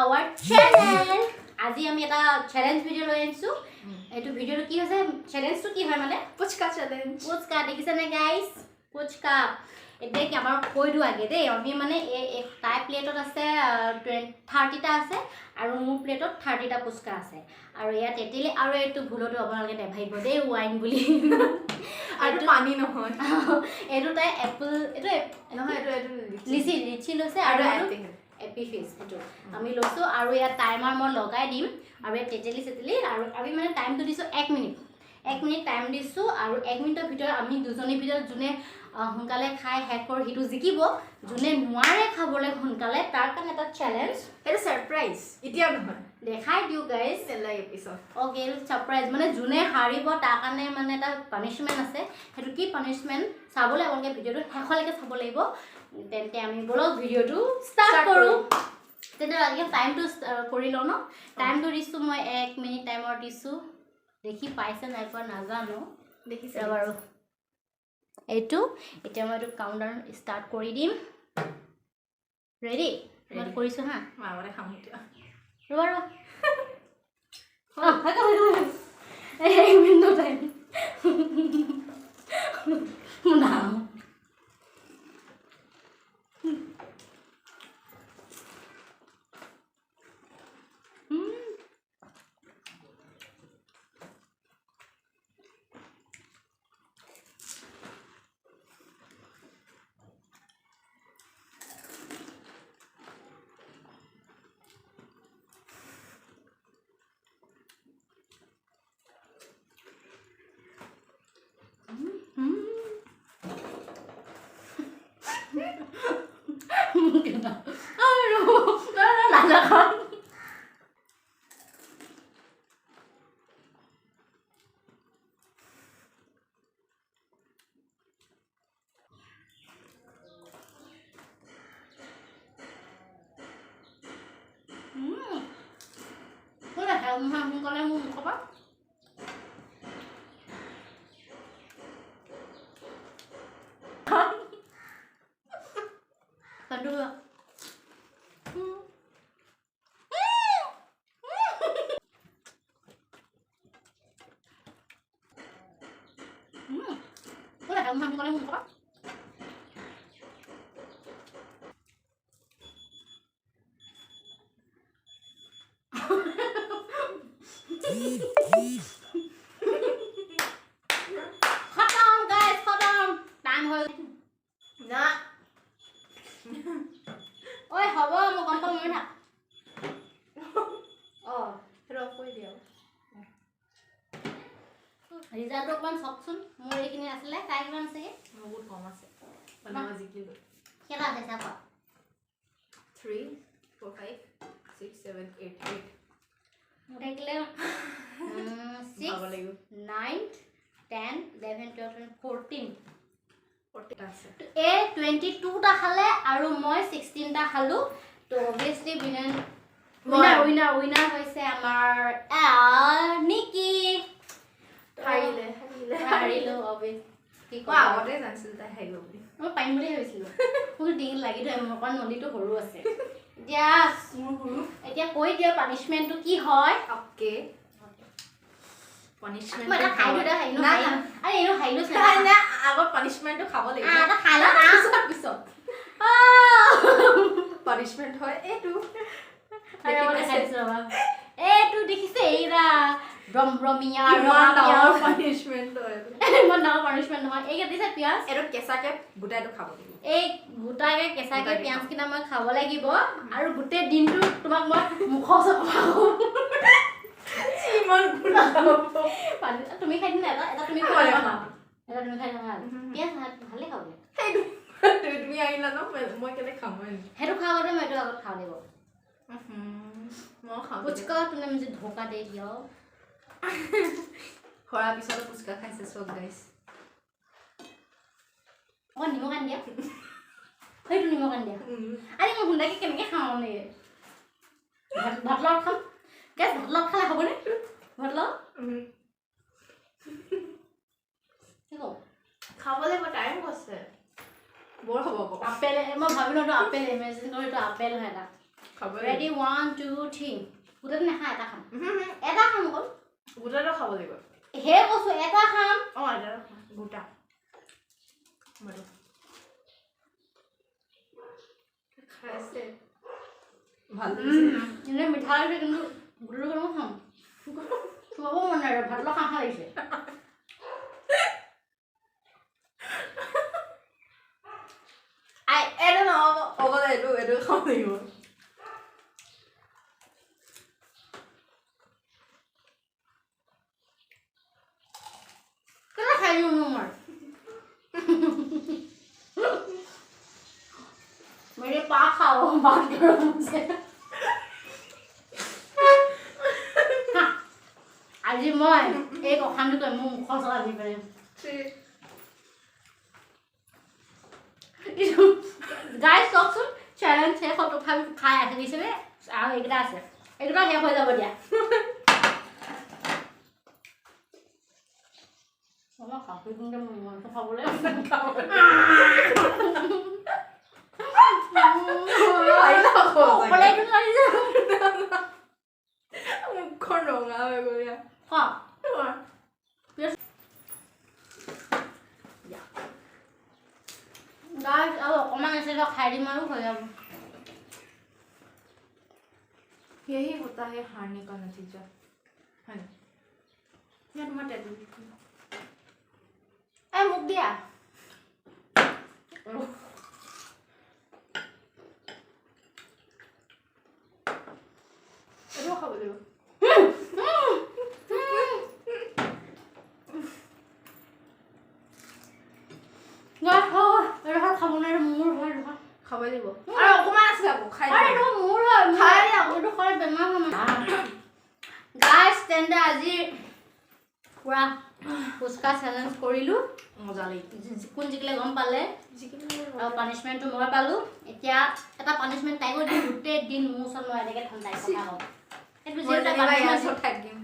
our channel. আজি আমি এটা চ্যালেঞ্জ ভিডিও লৈ আনিছো এটো ভিডিওটো কি হৈছে চ্যালেঞ্জটো কি হয় মানে পুচকা চ্যালেঞ্জ পুচকা দেখিছে না গাইস পুচকা এতে কি আমাৰ কৈ দিও আগে দেই আমি মানে এই টাই প্লেটত আছে 30 টা আছে আৰু মোৰ প্লেটত 30 টা পুচকা আছে আৰু ইয়া তেতিলে আৰু এটো ভুলটো আপোনালোকে নেভাইব দেই ওয়াইন বুলি আৰু পানী নহয় এটো তাই এপল এটো নহয় এটো লিচি লৈছে আৰু এপি ফিশ এটো আমি লৈছো আৰু ইয়া টাইমাৰ মই লগাই দিম আৰু এ তেতেলি আৰু আমি মানে টাইমটো দিছো 1 মিনিট টাইম দিছো আৰু 1 মিনিটৰ ভিতৰত আমি দুজনী ভিতৰত জুনে হুনকালে খাই হেকৰ হিটো জিকিব জুনে নোৱাৰে খাবলৈ হুনকালে তাৰ কাৰণে এটা চ্যালেঞ্জ এটা সারপ্রাইজ এতিয়া নহয় দেখাই দিও গাইস এলাই এপিসোড ওকে সারপ্রাইজ মানে জুনে হাৰিব তাৰ কাৰণে মানে এটা পানিশমেন্ট আছে হেতু কি পানিশমেন্ট চাবলৈ আপোনালোকে ভিডিওটো হেখলৈকে চাব লাগিব তেন্তে আমি বলক ভিডিওটো স্টার্ট কৰো তেন্তে লাগে টাইমটো কৰি লও ন টাইমটো দিছো মই 1 মিনিট টাইমৰ দিছো দেখি পাইছে নাই পৰ নাজানো দেখিছে বাৰু এইটো এতিয়া মই এইটো কাউন্টডাউন স্টাৰ্ট কৰি দিম ৰেডি মই কৰিছো হা মাৰে খাম এতিয়া ৰবা এই মিনিট টাইম না সোনকালে মোৰ মুখপা কাটো সোনকালে মুখপা खत्म गाइस खत्म टाइम हो না ओए हबो म कम कम में था ओ ৰফ কৰি দিও ৰিজাল্ট অকমান সকচোন মোৰ এইখিনি আছিল তাই কিমান আছে বহুত কম আছে মানে মই জিকিলো কেলা আছে চাপা 3 4 5 6 7 8 8 মুঠাইলে 6 9 10 11 12 14 40 আছে এ 22 টা খালে আৰু মই 16 টা খালো তো obviously উইনাৰ হৈছে আমাৰ নিকি হাৰিলো obviously কি কোৱা আগতে জানছিল তাই হাৰিব বুলি মই পাইম বুলি ভাবিছিলো মোৰ ডিং লাগি তো মোৰ নদীটো সৰু আছে এতিয়া মোৰ সৰু এতিয়া কৈ দিয়া পানিশমেন্টটো কি হয় ওকে পানিশমেন্ট মই খাইলো না আরে এনো খাইলো না আগৰ পানিশমেন্টটো খাব লাগিব এটা খালা না পিছত পানিশমেন্ট হয় এটো আরে ওলে খাইছো বাবা এটো দেখিছে এইরা ব্রহ্মমিয়া ডাঙৰ পানিশমেন্ট হয় মই ডাঙৰ পানিশমেন্ট নহয় এইকে দিছে পিয়াজ এটো কেঁচাকে গুটাইটো খাব লাগিব এই গুটাকে কেঁচাকে পিয়াজ কিনা মই খাব লাগিব আৰু গোটে দিনটো তোমাক মই মুখৰ চপাও ইমান গুড়া পানি তুমি খাই দিনা এটা তুমি খাই না এটা তুমি খাই না পিয়াজ ভালে খাবলে হেইটো তুমি আইলা ন মই কেনে খাম হেটো খাওঁতে মই এটো আগত খাও দেব মই খাম পুচকা তুমি মুझे धोखा दे दिया খৰা পিছত পুচকা খাইছে সব গাইস ও নিমখ আন দিয়া হেইটো নিমখ আন দিয়া আরে মই হুন্দাকে কেনেকে খাও নে ভাত লগত খাম গেছ ভাত লগত খালে হ'ব নে ভাত লগত কি কও খাবলে টাইম গৈছে বৰ হ'ব আপেল মই ভাবিলো তো আপেল ইমেজিন কৰি তো আপেল হয় না খাব ready 1 2 3 গোটেই নাখা এটা খাম এটা খাম অকল গোটাটো খাব লাগিব হে কৈছো এটা খাম এটা গোটা মাৰো খাইছে ভাল এনে মিঠা লাগিছে কিন্তু গুড়ৰ গৰম খাম চুবাব মন নাই ভাত লগ খাম লাগিছে এটা নহ'ব অকল এইটো খাব লাগিব কেলে খাই দিওঁ মই मेरे पास खाओ बात करो मुझसे আজি মই এই কখানটো কই মোৰ মুখৰ চলা দি পাৰে গাইস চকচোন চ্যালেঞ্জ শেষ হল তথাপি খাই আছে দিছিলে আৰু এইকেইটা আছে এইকেইটা শেষ হৈ যাব দিয়া মই কাপি কিন্তু মই খাবলৈ মুখখন ৰঙা হৈ গ'ল গাইস আৰু অকমান আছে খাই দিম আৰু হৈ যাব यही होता है हारने का नतीजा है ना मैं तुम्हारे टेबल ए मुक दिया এইটো খাব লাগিব গাইস এটা খাব নাই মোৰ হয় খাব লাগিব আৰু অকমান আছে আকৌ খাই আৰে নো মোৰ হয় খাই এইটো খাই বেমাৰ হয় গাইস তেন্তে আজি পুৰা ফুচকা চ্যালেঞ্জ কৰিলো মজা লাগিল কোন জিকিলে গম পালে আৰু পানিশমেন্টটো মই পালো এতিয়া এটা পানিশমেন্ট তাই কৰি গোটেই দিন মোৰ ওচৰত মই এনেকৈ ঠাণ্ডাই কথা কওঁ এইটো যেটা পানিশমেন্ট থাকিম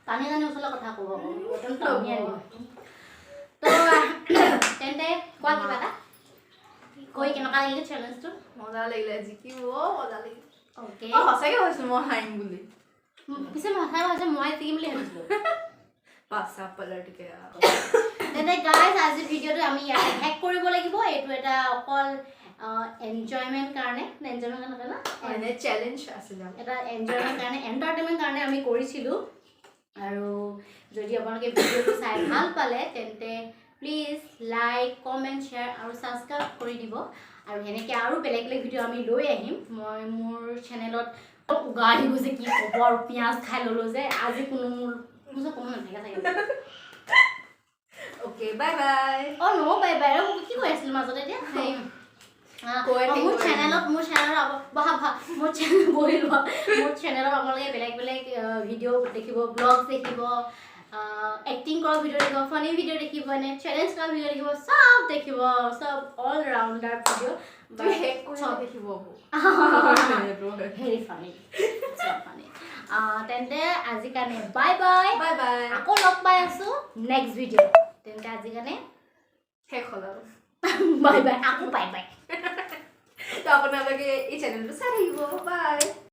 পানী জানি ওচৰত কথা ক'ব একদম টানি আনিব তো তেন্তে কোৱা কিবা এটা কৈ কেনেকুৱা লাগিলে চ্যালেঞ্জটো মজা লাগিলে জিকিব মজা লাগিল ওকে সঁচাকে কৈছো মই হাৰিম বুলি পিছে সঁচাই কৈছে মই জিকিম বুলি ভাবিছিলো পাছা পলটকে তেন্তে গাইস আজি ভিডিঅ'টো আমি ইয়াতে হেক কৰিব লাগিব এইটো এটা অকল এনজয়মেন্ট কাৰণে এনজয়মেন্ট কাৰণে না এনে চ্যালেঞ্জ আছিল এটা এনজয়মেন্ট কাৰণে এন্টাৰটেইনমেন্ট কাৰণে আমি কৰিছিলো আৰু যদি আপোনালোকে ভিডিঅ'টো চাই ভাল পালে তেন্তে প্লিজ লাইক কমেন্ট শেয়াৰ আৰু সাবস্ক্ৰাইব কৰি দিব আৰু এনেকৈ আৰু বেলেগ বেলেগ ভিডিঅ' আমি লৈ আহিম মই মোৰ চেনেলত উগাহি গৈছে কি ক'ব আৰু পিঁয়াজ খাই ল'লো যে আজি কোনো মোৰ কোনো নাথাকে চাগে ওকে বাই বাই অ নো বাই বাই কি কৈ আছিল মাজতে এতিয়া মোৰ চেনেলত মোৰ চেনেল বহি লোৱা মোৰ চেনেলত আপোনালোকে বেলেগ বেলেগ ভিডিঅ' দেখিব ব্লগ দেখিব এক্টিং কৰা ভিডিঅ' দেখিব ফানি ভিডিঅ' দেখিব এনে চেলেঞ্জ কৰা ভিডিঅ' দেখিব সব দেখিব সব অল ৰাউণ্ডাৰ ভিডিঅ' দেখিব ভেৰি ফানি ফানি তেন্তে আজি কাৰণে বাই বাই বাই বাই আকৌ লগ পাই আছো নেক্সট ভিডিঅ' তেন্তে আজি কাৰণে শেষ হ'ল আৰু বাই বাই আকৌ বাই বাই তো আপোনালোকে এই চেনেলটো চাই থাকিব বাই